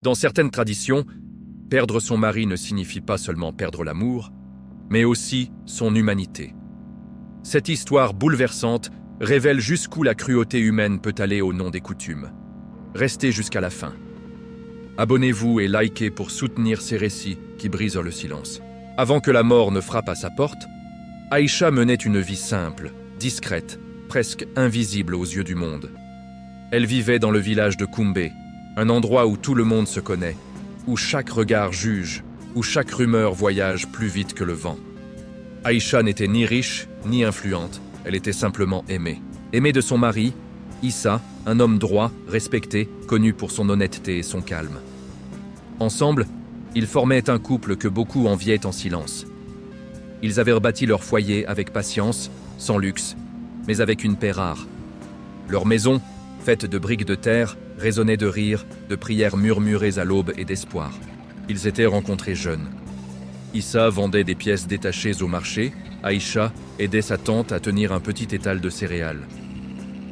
Dans certaines traditions, perdre son mari ne signifie pas seulement perdre l'amour, mais aussi son humanité. Cette histoire bouleversante révèle jusqu'où la cruauté humaine peut aller au nom des coutumes. Restez jusqu'à la fin. Abonnez-vous et likez pour soutenir ces récits qui brisent le silence. Avant que la mort ne frappe à sa porte, Aïcha menait une vie simple, discrète, presque invisible aux yeux du monde. Elle vivait dans le village de Koumbé, un endroit où tout le monde se connaît, où chaque regard juge, où chaque rumeur voyage plus vite que le vent. Aïcha n'était ni riche, ni influente, elle était simplement aimée. Aimée de son mari, Issa, un homme droit, respecté, connu pour son honnêteté et son calme. Ensemble, ils formaient un couple que beaucoup enviaient en silence. Ils avaient rebâti leur foyer avec patience, sans luxe, mais avec une paix rare. Leur maison, faite de briques de terre, résonnait de rires, de prières murmurées à l'aube et d'espoir. Ils étaient rencontrés jeunes. Issa vendait des pièces détachées au marché, Aïcha aidait sa tante à tenir un petit étal de céréales.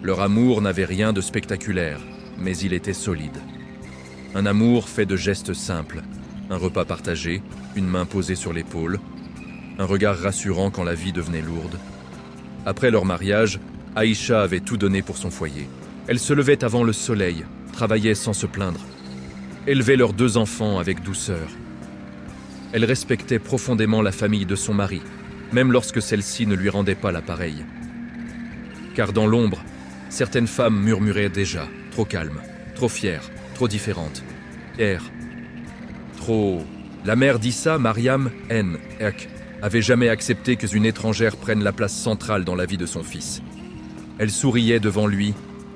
Leur amour n'avait rien de spectaculaire, mais il était solide. Un amour fait de gestes simples, un repas partagé, une main posée sur l'épaule, un regard rassurant quand la vie devenait lourde. Après leur mariage, Aïcha avait tout donné pour son foyer. Elle se levait avant le soleil, travaillait sans se plaindre, élevait leurs 2 enfants avec douceur. Elle respectait profondément la famille de son mari, même lorsque celle-ci ne lui rendait pas l'appareil. Car dans l'ombre, certaines femmes murmuraient déjà, trop calmes, trop fières, trop différentes. Trop... La mère d'Issa, Mariam N. Ek, avait jamais accepté qu'une étrangère prenne la place centrale dans la vie de son fils. Elle souriait devant lui,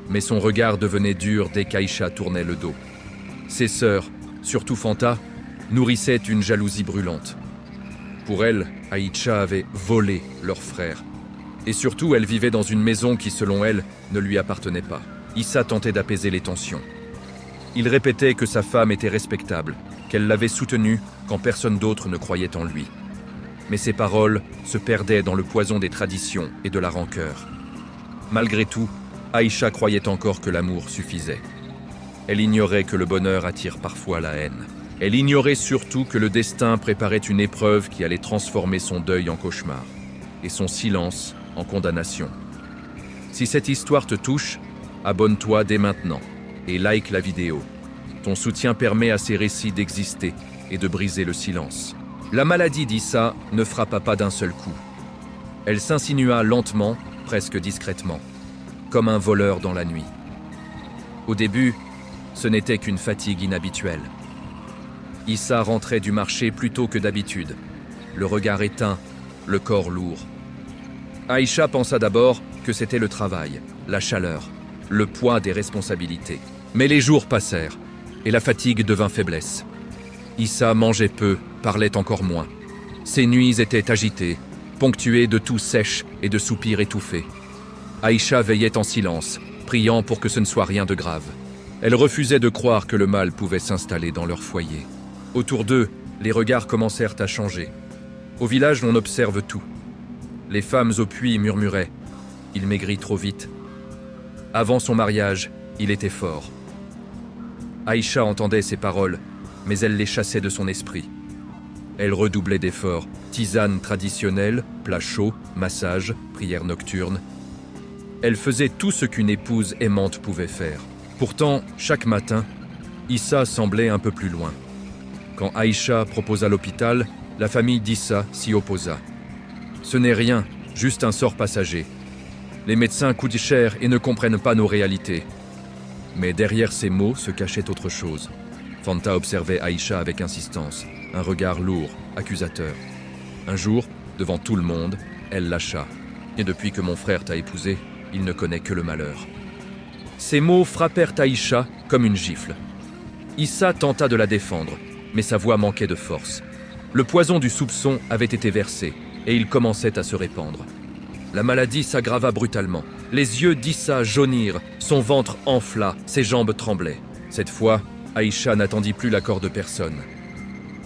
mais son regard devenait dur dès qu'Aïcha tournait le dos. Ses sœurs, surtout Fanta, nourrissaient une jalousie brûlante. Pour elle, Aïcha avait volé leur frère. Et surtout, elle vivait dans une maison qui, selon elle, ne lui appartenait pas. Issa tentait d'apaiser les tensions. Il répétait que sa femme était respectable, qu'elle l'avait soutenue quand personne d'autre ne croyait en lui. Mais ses paroles se perdaient dans le poison des traditions et de la rancœur. Malgré tout, Aïcha croyait encore que l'amour suffisait. Elle ignorait que le bonheur attire parfois la haine. Elle ignorait surtout que le destin préparait une épreuve qui allait transformer son deuil en cauchemar et son silence en condamnation. Si cette histoire te touche, abonne-toi dès maintenant et like la vidéo. Ton soutien permet à ces récits d'exister et de briser le silence. La maladie d'Issa ne frappa pas d'un seul coup. Elle s'insinua lentement, presque discrètement, comme un voleur dans la nuit. Au début, ce n'était qu'une fatigue inhabituelle. Issa rentrait du marché plus tôt que d'habitude, le regard éteint, le corps lourd. Aïcha pensa d'abord que c'était le travail, la chaleur, le poids des responsabilités. Mais les jours passèrent, et la fatigue devint faiblesse. Issa mangeait peu, parlait encore moins. Ses nuits étaient agitées, ponctuées de toux sèches et de soupirs étouffés. Aïcha veillait en silence, priant pour que ce ne soit rien de grave. Elle refusait de croire que le mal pouvait s'installer dans leur foyer. Autour d'eux, les regards commencèrent à changer. Au village, on observe tout. Les femmes au puits murmuraient « Il maigrit trop vite ». Avant son mariage, il était fort. Aïcha entendait ces paroles, mais elle les chassait de son esprit. Elle redoublait d'efforts, tisanes traditionnelles, plats chauds, massages, prières nocturnes. Elle faisait tout ce qu'une épouse aimante pouvait faire. Pourtant, chaque matin, Issa semblait un peu plus loin. Quand Aïcha proposa l'hôpital, la famille d'Issa s'y opposa. Ce n'est rien, juste un sort passager. Les médecins coûtent cher et ne comprennent pas nos réalités. Mais derrière ces mots se cachait autre chose. Fanta observait Aïcha avec insistance, un regard lourd, accusateur. Un jour, devant tout le monde, elle lâcha. « Et depuis que mon frère t'a épousé, il ne connaît que le malheur. » Ces mots frappèrent Aïcha comme une gifle. Issa tenta de la défendre, mais sa voix manquait de force. Le poison du soupçon avait été versé, et il commençait à se répandre. La maladie s'aggrava brutalement. Les yeux d'Issa jaunirent, son ventre enfla, ses jambes tremblaient. Cette fois, Aïcha n'attendit plus l'accord de personne.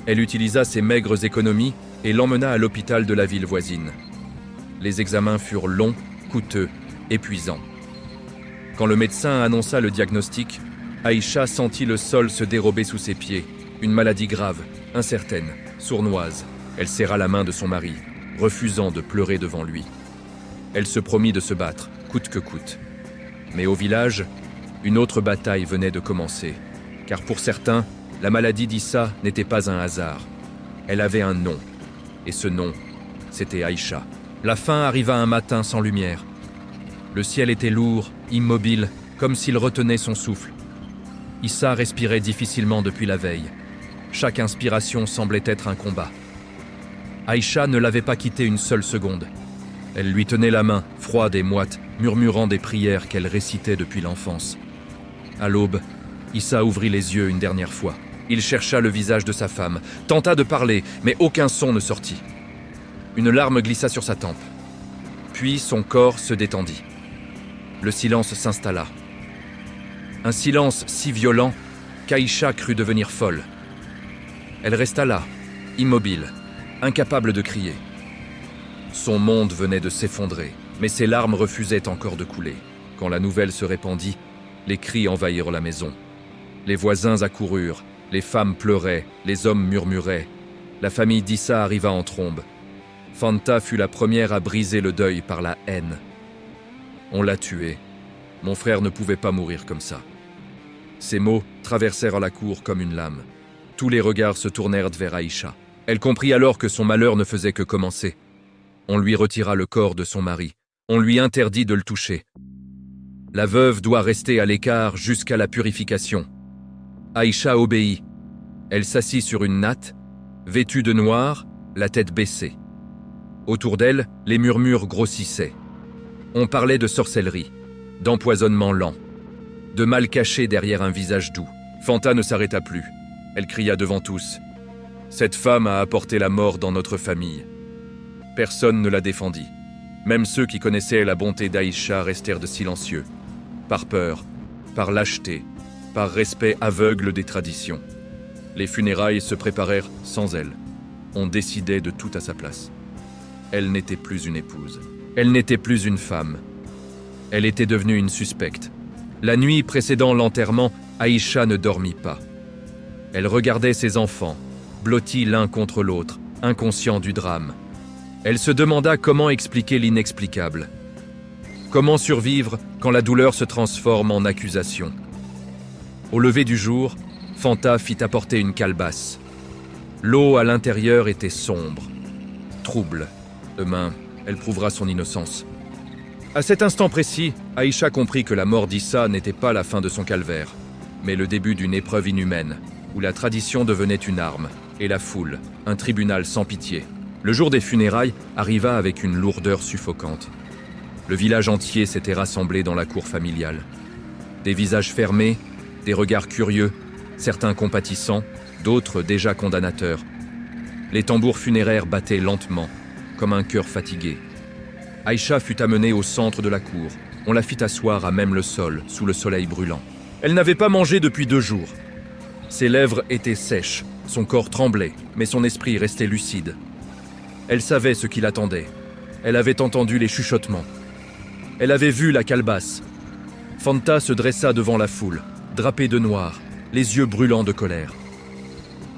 Elle utilisa ses maigres économies et l'emmena à l'hôpital de la ville voisine. Les examens furent longs, coûteux, épuisants. Quand le médecin annonça le diagnostic, Aïcha sentit le sol se dérober sous ses pieds. Une maladie grave, incertaine, sournoise. Elle serra la main de son mari, refusant de pleurer devant lui. Elle se promit de se battre, coûte que coûte. Mais au village, une autre bataille venait de commencer. Car pour certains, la maladie d'Issa n'était pas un hasard. Elle avait un nom. Et ce nom, c'était Aïcha. La faim arriva un matin sans lumière. Le ciel était lourd, immobile, comme s'il retenait son souffle. Issa respirait difficilement depuis la veille. Chaque inspiration semblait être un combat. Aïcha ne l'avait pas quitté une seule seconde. Elle lui tenait la main, froide et moite, murmurant des prières qu'elle récitait depuis l'enfance. À l'aube, Issa ouvrit les yeux une dernière fois. Il chercha le visage de sa femme, tenta de parler, mais aucun son ne sortit. Une larme glissa sur sa tempe. Puis son corps se détendit. Le silence s'installa. Un silence si violent qu'Aïcha crut devenir folle. Elle resta là, immobile, incapable de crier. Son monde venait de s'effondrer, mais ses larmes refusaient encore de couler. Quand la nouvelle se répandit, les cris envahirent la maison. Les voisins accoururent, les femmes pleuraient, les hommes murmuraient. La famille d'Issa arriva en trombe. Fanta fut la première à briser le deuil par la haine. On l'a tué. Mon frère ne pouvait pas mourir comme ça. Ces mots traversèrent la cour comme une lame. Tous les regards se tournèrent vers Aïcha. Elle comprit alors que son malheur ne faisait que commencer. On lui retira le corps de son mari. On lui interdit de le toucher. La veuve doit rester à l'écart jusqu'à la purification. Aïcha obéit. Elle s'assit sur une natte, vêtue de noir, la tête baissée. Autour d'elle, les murmures grossissaient. On parlait de sorcellerie, d'empoisonnement lent, de mal caché derrière un visage doux. Fanta ne s'arrêta plus. Elle cria devant tous. « Cette femme a apporté la mort dans notre famille. » Personne ne la défendit. Même ceux qui connaissaient la bonté d'Aïcha restèrent de silencieux. Par peur, par lâcheté, par respect aveugle des traditions. Les funérailles se préparèrent sans elle. On décidait de tout à sa place. Elle n'était plus une épouse. Elle n'était plus une femme. Elle était devenue une suspecte. La nuit précédant l'enterrement, Aïcha ne dormit pas. Elle regardait ses enfants, blottis l'un contre l'autre, inconscients du drame. Elle se demanda comment expliquer l'inexplicable. Comment survivre quand la douleur se transforme en accusation? Au lever du jour, Fanta fit apporter une calebasse. L'eau à l'intérieur était sombre, trouble. Demain, elle prouvera son innocence. À cet instant précis, Aïcha comprit que la mort d'Issa n'était pas la fin de son calvaire, mais le début d'une épreuve inhumaine, où la tradition devenait une arme, et la foule, un tribunal sans pitié. Le jour des funérailles arriva avec une lourdeur suffocante. Le village entier s'était rassemblé dans la cour familiale. Des visages fermés, des regards curieux, certains compatissants, d'autres déjà condamnateurs. Les tambours funéraires battaient lentement, comme un cœur fatigué. Aïcha fut amenée au centre de la cour. On la fit asseoir à même le sol, sous le soleil brûlant. Elle n'avait pas mangé depuis 2 jours. Ses lèvres étaient sèches, son corps tremblait, mais son esprit restait lucide. Elle savait ce qui l'attendait. Elle avait entendu les chuchotements. Elle avait vu la calebasse. Fanta se dressa devant la foule, drapée de noir, les yeux brûlants de colère.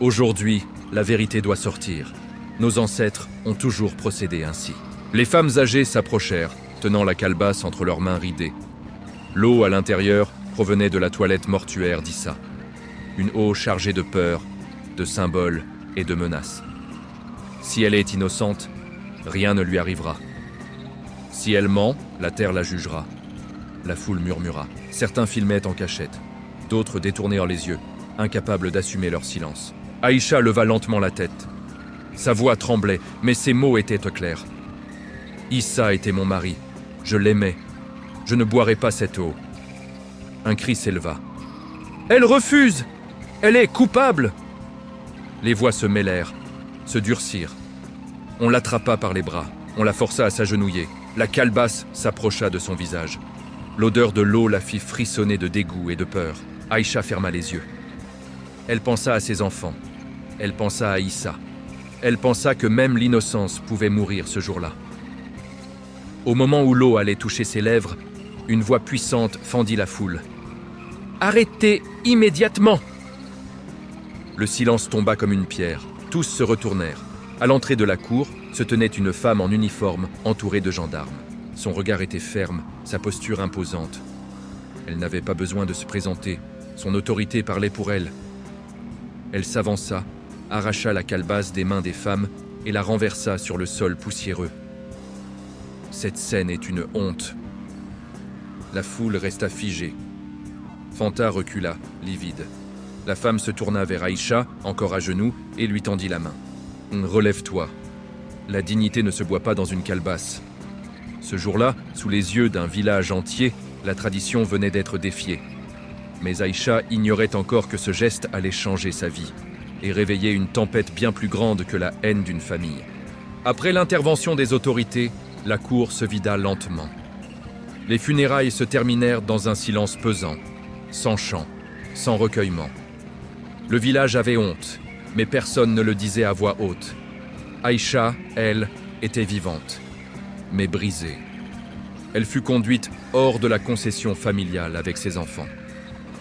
Aujourd'hui, la vérité doit sortir. Nos ancêtres ont toujours procédé ainsi. Les femmes âgées s'approchèrent, tenant la calebasse entre leurs mains ridées. L'eau à l'intérieur provenait de la toilette mortuaire d'Issa. Une eau chargée de peur, de symboles et de menaces. Si elle est innocente, rien ne lui arrivera. Si elle ment, la terre la jugera. La foule murmura. Certains filmaient en cachette. D'autres détournèrent les yeux, incapables d'assumer leur silence. Aïcha leva lentement la tête. Sa voix tremblait, mais ses mots étaient clairs. Issa était mon mari. Je l'aimais. Je ne boirai pas cette eau. Un cri s'éleva. Elle refuse! Elle est coupable! Les voix se mêlèrent, se durcirent. On l'attrapa par les bras, on la força à s'agenouiller. La calebasse s'approcha de son visage. L'odeur de l'eau la fit frissonner de dégoût et de peur. Aïcha ferma les yeux. Elle pensa à ses enfants. Elle pensa à Issa. Elle pensa que même l'innocence pouvait mourir ce jour-là. Au moment où l'eau allait toucher ses lèvres, une voix puissante fendit la foule. Arrêtez immédiatement !» Le silence tomba comme une pierre. Tous se retournèrent. À l'entrée de la cour se tenait une femme en uniforme entourée de gendarmes. Son regard était ferme, sa posture imposante. Elle n'avait pas besoin de se présenter. Son autorité parlait pour elle. Elle s'avança, arracha la calebasse des mains des femmes et la renversa sur le sol poussiéreux. Cette scène est une honte. La foule resta figée. Fanta recula, livide. La femme se tourna vers Aïcha, encore à genoux, et lui tendit la main. « Relève-toi. La dignité ne se boit pas dans une calebasse. » Ce jour-là, sous les yeux d'un village entier, la tradition venait d'être défiée. Mais Aïcha ignorait encore que ce geste allait changer sa vie et réveiller une tempête bien plus grande que la haine d'une famille. Après l'intervention des autorités, la cour se vida lentement. Les funérailles se terminèrent dans un silence pesant, sans chant, sans recueillement. Le village avait honte, mais personne ne le disait à voix haute. Aïcha, elle, était vivante, mais brisée. Elle fut conduite hors de la concession familiale avec ses enfants.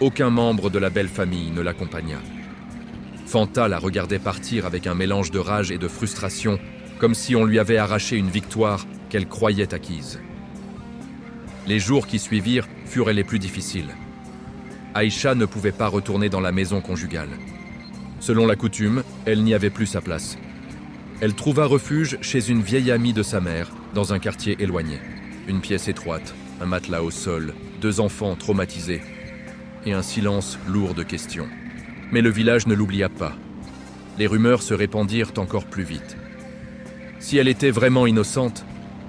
Aucun membre de la belle famille ne l'accompagna. Fanta la regardait partir avec un mélange de rage et de frustration, comme si on lui avait arraché une victoire qu'elle croyait acquise. Les jours qui suivirent furent les plus difficiles. Aïcha ne pouvait pas retourner dans la maison conjugale. Selon la coutume, elle n'y avait plus sa place. Elle trouva refuge chez une vieille amie de sa mère, dans un quartier éloigné. Une pièce étroite, un matelas au sol, 2 enfants traumatisés, et un silence lourd de questions. Mais le village ne l'oublia pas. Les rumeurs se répandirent encore plus vite. Si elle était vraiment innocente,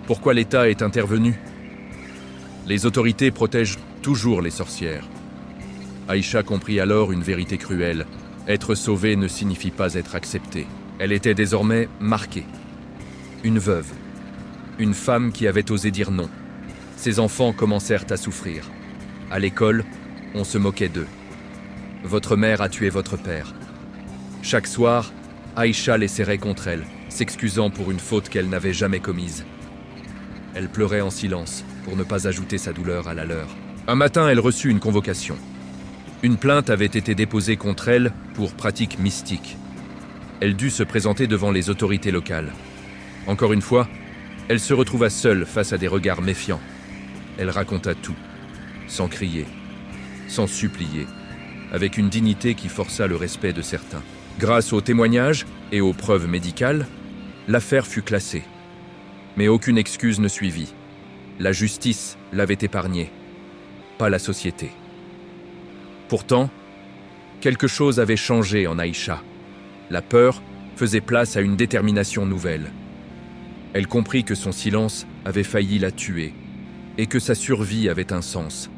pourquoi l'État est intervenu? Les autorités protègent toujours les sorcières. Aïcha comprit alors une vérité cruelle. Être sauvée ne signifie pas être acceptée. Elle était désormais marquée. Une veuve. Une femme qui avait osé dire non. Ses enfants commencèrent à souffrir. À l'école, on se moquait d'eux. Votre mère a tué votre père. Chaque soir, Aïcha les serrait contre elle, s'excusant pour une faute qu'elle n'avait jamais commise. Elle pleurait en silence pour ne pas ajouter sa douleur à la leur. Un matin, elle reçut une convocation. Une plainte avait été déposée contre elle pour pratiques mystiques. Elle dut se présenter devant les autorités locales. Encore une fois, elle se retrouva seule face à des regards méfiants. Elle raconta tout, sans crier, sans supplier, avec une dignité qui força le respect de certains. Grâce aux témoignages et aux preuves médicales, l'affaire fut classée. Mais aucune excuse ne suivit. La justice l'avait épargnée, pas la société. Pourtant, quelque chose avait changé en Aïcha. La peur faisait place à une détermination nouvelle. Elle comprit que son silence avait failli la tuer et que sa survie avait un sens.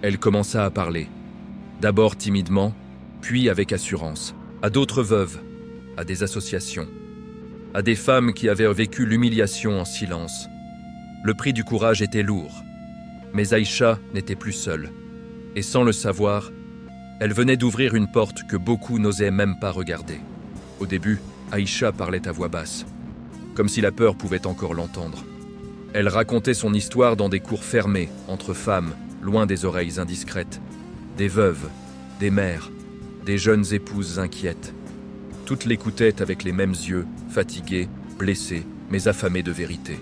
Elle commença à parler, d'abord timidement, puis avec assurance, à d'autres veuves, à des associations, à des femmes qui avaient vécu l'humiliation en silence. Le prix du courage était lourd, mais Aïcha n'était plus seule. Et sans le savoir, elle venait d'ouvrir une porte que beaucoup n'osaient même pas regarder. Au début, Aïcha parlait à voix basse, comme si la peur pouvait encore l'entendre. Elle racontait son histoire dans des cours fermés, entre femmes, loin des oreilles indiscrètes. Des veuves, des mères, des jeunes épouses inquiètes. Toutes l'écoutaient avec les mêmes yeux, fatiguées, blessées, mais affamées de vérité.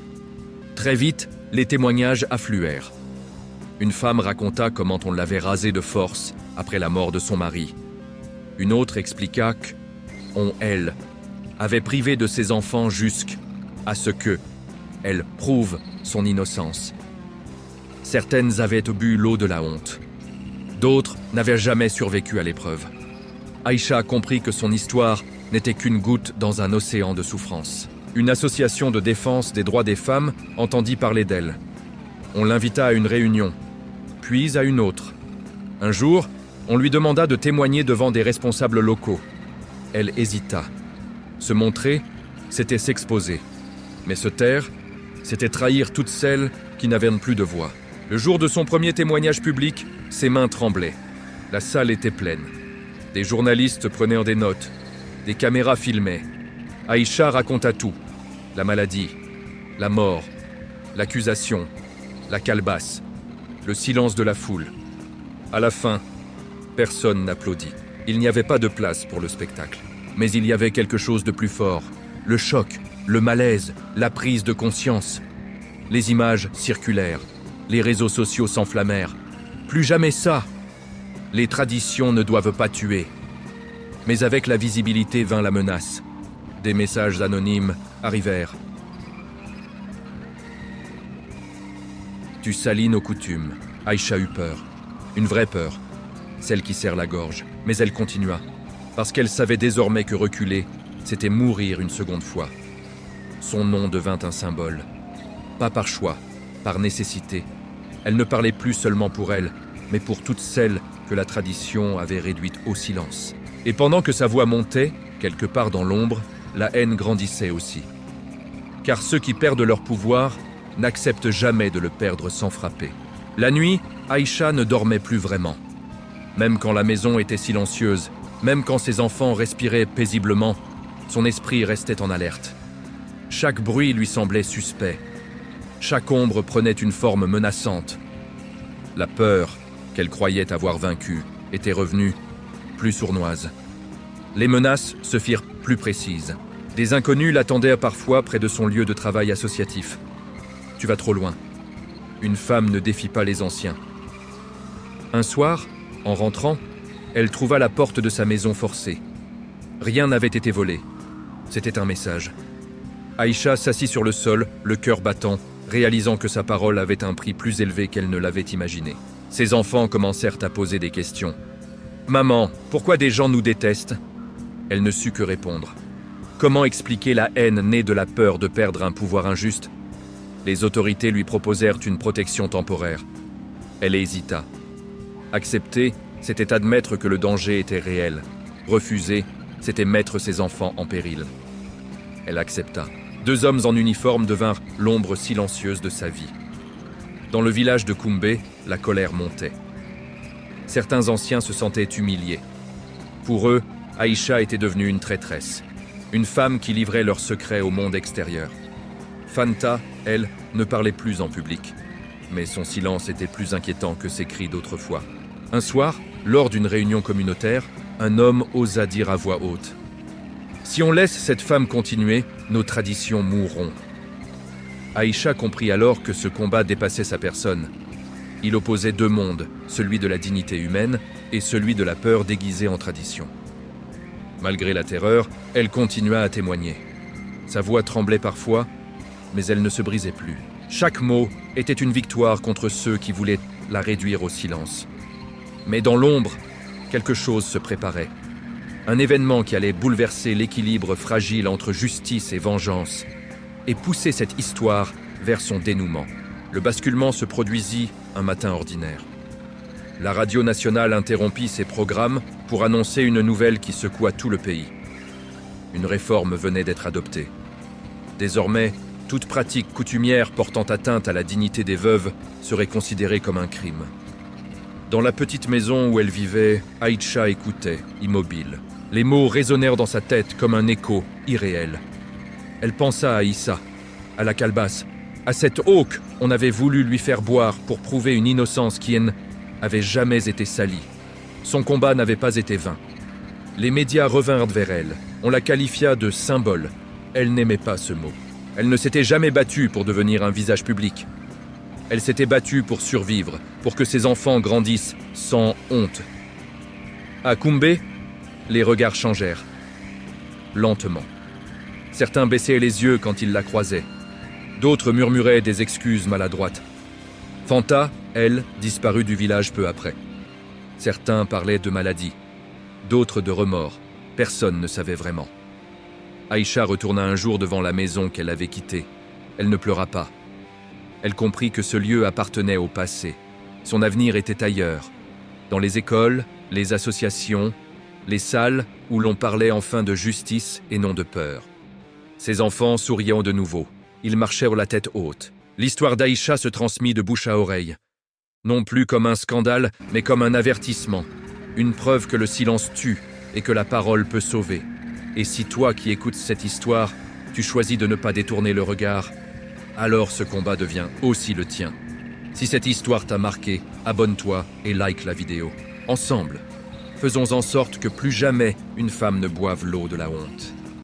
Très vite, les témoignages affluèrent. Une femme raconta comment on l'avait rasée de force après la mort de son mari. Une autre expliqua qu'on, elle, avait privé de ses enfants jusqu'à ce que, elle prouve son innocence. Certaines avaient bu l'eau de la honte. D'autres n'avaient jamais survécu à l'épreuve. Aïcha comprit que son histoire n'était qu'une goutte dans un océan de souffrance. Une association de défense des droits des femmes entendit parler d'elle. On l'invita à une réunion, puis à une autre. Un jour, on lui demanda de témoigner devant des responsables locaux. Elle hésita. Se montrer, c'était s'exposer. Mais se taire, c'était trahir toutes celles qui n'avaient plus de voix. Le jour de son premier témoignage public, ses mains tremblaient. La salle était pleine. Des journalistes prenaient des notes. Des caméras filmaient. Aïcha raconta tout. La maladie, la mort, l'accusation, la calebasse, le silence de la foule. À la fin, Personne n'applaudit. Il n'y avait pas de place pour le spectacle. Mais il y avait quelque chose de plus fort. Le choc, le malaise, la prise de conscience. Les images circulèrent. Les réseaux sociaux s'enflammèrent. Plus jamais ça. Les traditions ne doivent pas tuer. Mais avec la visibilité vint la menace. Des messages anonymes arrivèrent. Tu salis nos coutumes. Aïcha eut peur. Une vraie peur. Celle qui serre la gorge. Mais elle continua. Parce qu'elle savait désormais que reculer, c'était mourir une seconde fois. Son nom devint un symbole. Pas par choix, par nécessité. Elle ne parlait plus seulement pour elle, mais pour toutes celles que la tradition avait réduites au silence. Et pendant que sa voix montait, quelque part dans l'ombre, la haine grandissait aussi. Car ceux qui perdent leur pouvoir n'acceptent jamais de le perdre sans frapper. La nuit, Aïcha ne dormait plus vraiment. Même quand la maison était silencieuse, même quand ses enfants respiraient paisiblement, son esprit restait en alerte. Chaque bruit lui semblait suspect. Chaque ombre prenait une forme menaçante. La peur, qu'elle croyait avoir vaincue, était revenue, plus sournoise. Les menaces se firent plus précises. Des inconnus l'attendaient parfois près de son lieu de travail associatif. « Tu vas trop loin. Une femme ne défie pas les anciens. » Un soir, en rentrant, elle trouva la porte de sa maison forcée. Rien n'avait été volé. C'était un message. Aïcha s'assit sur le sol, le cœur battant, réalisant que sa parole avait un prix plus élevé qu'elle ne l'avait imaginé. Ses enfants commencèrent à poser des questions. « Maman, pourquoi des gens nous détestent ?» Elle ne sut que répondre. Comment expliquer la haine née de la peur de perdre un pouvoir injuste ? Les autorités lui proposèrent une protection temporaire. Elle hésita. Accepter, c'était admettre que le danger était réel. Refuser, c'était mettre ses enfants en péril. Elle accepta. 2 hommes en uniforme devinrent l'ombre silencieuse de sa vie. Dans le village de Koumbé, la colère montait. Certains anciens se sentaient humiliés. Pour eux, Aïcha était devenue une traîtresse. Une femme qui livrait leurs secrets au monde extérieur. Fanta, elle, ne parlait plus en public. Mais son silence était plus inquiétant que ses cris d'autrefois. Un soir, lors d'une réunion communautaire, un homme osa dire à voix haute « Si on laisse cette femme continuer, nos traditions mourront. » Aïcha comprit alors que ce combat dépassait sa personne. Il opposait 2 mondes, celui de la dignité humaine et celui de la peur déguisée en tradition. Malgré la terreur, elle continua à témoigner. Sa voix tremblait parfois, mais elle ne se brisait plus. Chaque mot était une victoire contre ceux qui voulaient la réduire au silence. Mais dans l'ombre, quelque chose se préparait. Un événement qui allait bouleverser l'équilibre fragile entre justice et vengeance et pousser cette histoire vers son dénouement. Le basculement se produisit un matin ordinaire. La radio nationale interrompit ses programmes pour annoncer une nouvelle qui secoua tout le pays. Une réforme venait d'être adoptée. Désormais, toute pratique coutumière portant atteinte à la dignité des veuves serait considérée comme un crime. Dans la petite maison où elle vivait, Aïcha écoutait, immobile. Les mots résonnèrent dans sa tête comme un écho irréel. Elle pensa à Issa, à la calebasse, à cette eau qu'on avait voulu lui faire boire pour prouver une innocence qui n'avait jamais été salie. Son combat n'avait pas été vain. Les médias revinrent vers elle. On la qualifia de symbole. Elle n'aimait pas ce mot. Elle ne s'était jamais battue pour devenir un visage public. Elle s'était battue pour survivre, pour que ses enfants grandissent sans honte. À Koumbé, les regards changèrent. Lentement. Certains baissaient les yeux quand ils la croisaient. D'autres murmuraient des excuses maladroites. Fanta, elle, disparut du village peu après. Certains parlaient de maladie, d'autres de remords. Personne ne savait vraiment. Aïcha retourna un jour devant la maison qu'elle avait quittée. Elle ne pleura pas. Elle comprit que ce lieu appartenait au passé. Son avenir était ailleurs, dans les écoles, les associations, les salles où l'on parlait enfin de justice et non de peur. Ses enfants souriaient de nouveau. Ils marchèrent la tête haute. L'histoire d'Aïcha se transmit de bouche à oreille. Non plus comme un scandale, mais comme un avertissement. Une preuve que le silence tue et que la parole peut sauver. Et si toi qui écoutes cette histoire, tu choisis de ne pas détourner le regard, alors ce combat devient aussi le tien. Si cette histoire t'a marqué, abonne-toi et like la vidéo. Ensemble, Faisons en sorte que plus jamais une femme ne boive l'eau de la honte.